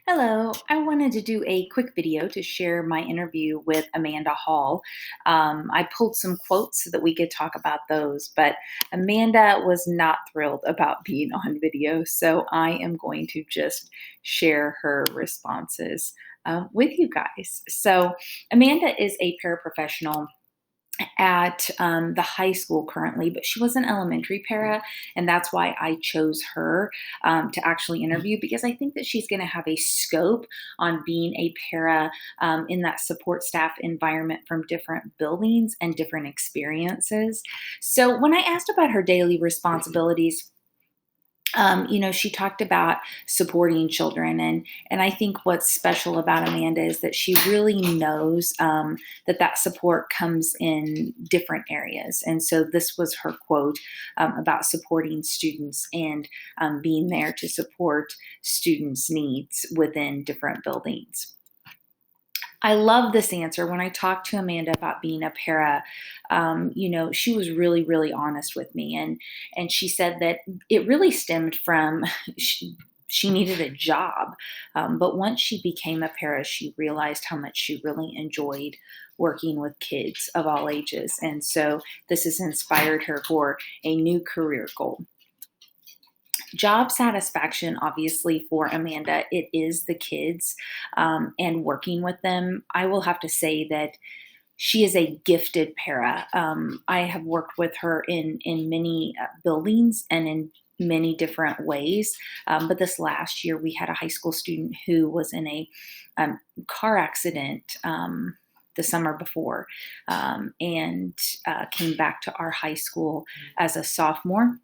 Hello, I wanted to do a quick video to share my interview with Amanda Hall. I pulled some quotes so that we could talk about those, but Amanda was not thrilled about being on video, so I am going to just share her responses with you guys. So, Amanda is a paraprofessional at the high school currently, but she was an elementary para, and that's why I chose her to actually interview because I think that she's going to have a scope on being a para in that support staff environment from different buildings and different experiences. So when I asked about her daily responsibilities, she talked about supporting children, and I think what's special about Amanda is that she really knows that support comes in different areas. And so this was her quote about supporting students and being there to support students' needs within different buildings. I love this answer. When I talked to Amanda about being a para, she was really, really honest with me, and she said that it really stemmed from she needed a job, but once she became a para, she realized how much she really enjoyed working with kids of all ages, and so this has inspired her for a new career goal. Job satisfaction, obviously, for Amanda, it is the kids and working with them. I will have to say that she is a gifted para. I have worked with her in many buildings and in many different ways. But this last year, we had a high school student who was in a car accident. The summer before, and came back to our high school as a sophomore,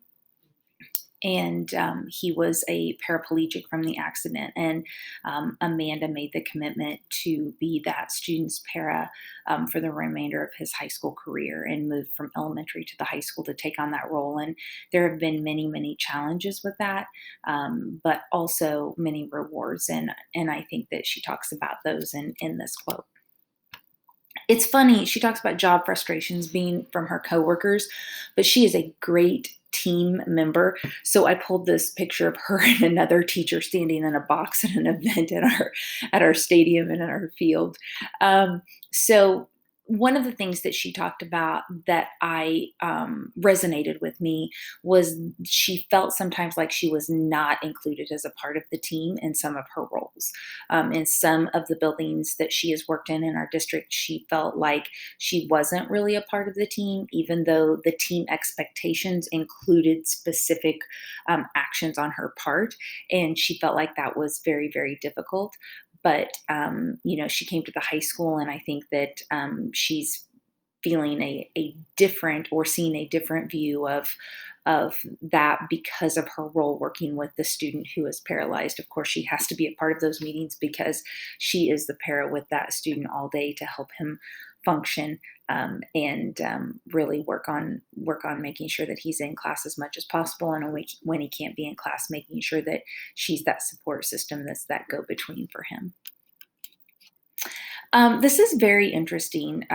and he was a paraplegic from the accident. And Amanda made the commitment to be that student's para for the remainder of his high school career and moved from elementary to the high school to take on that role. And there have been many, many challenges with that, but also many rewards. And I think that she talks about those in this quote. It's funny, she talks about job frustrations being from her coworkers, but she is a great team member. So I pulled this picture of her and another teacher standing in a box at an event at our stadium and at our field. So one of the things that she talked about that I resonated with me was she felt sometimes like she was not included as a part of the team in some of her roles. In some of the buildings that she has worked in our district, she felt like she wasn't really a part of the team, even though the team expectations included specific actions on her part. And she felt like that was very, very difficult. But she came to the high school, and I think that she's feeling a different or seeing a different view of that because of her role working with the student who is paralyzed. Of course, she has to be a part of those meetings because she is the para with that student all day to help him function, and really work on making sure that he's in class as much as possible, and when he can't be in class, making sure that she's that support system that's that go between for him. This is very interesting.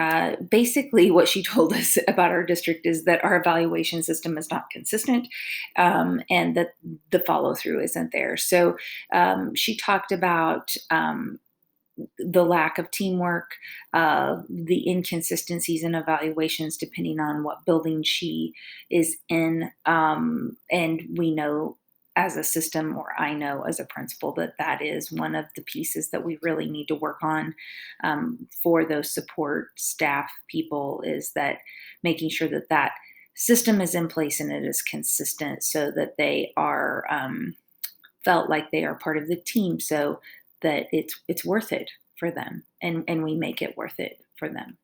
Basically, what she told us about our district is that our evaluation system is not consistent, and that the follow through isn't there. So she talked about the lack of teamwork, the inconsistencies in evaluations depending on what building she is in. And we know as a system, or I know as a principal, that is one of the pieces that we really need to work on for those support staff people, is that making sure that system is in place and it is consistent so that they are felt like they are part of the team, so that it's worth it for them, and we make it worth it for them.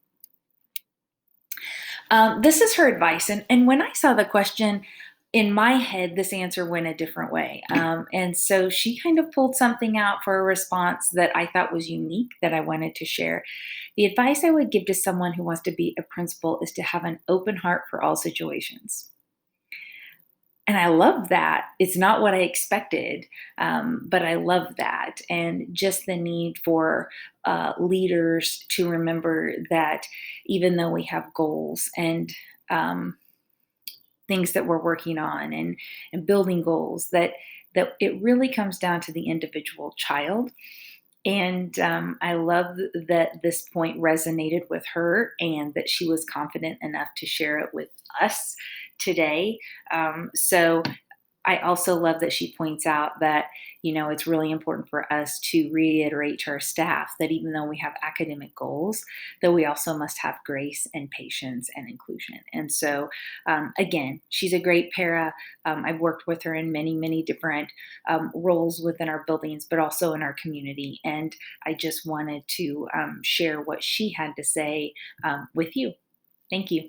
This is her advice, and when I saw the question, in my head, this answer went a different way. And so she kind of pulled something out for a response that I thought was unique that I wanted to share. The advice I would give to someone who wants to be a principal is to have an open heart for all situations. And I love that. It's not what I expected, but I love that. And just the need for leaders to remember that even though we have goals and things that we're working on, and building goals, that that it really comes down to the individual child. And I love that this point resonated with her and that she was confident enough to share it with us today. So I also love that she points out that, it's really important for us to reiterate to our staff that even though we have academic goals, that we also must have grace and patience and inclusion. And so, again, she's a great para. I've worked with her in many, many different roles within our buildings, but also in our community. And I just wanted to share what she had to say with you. Thank you.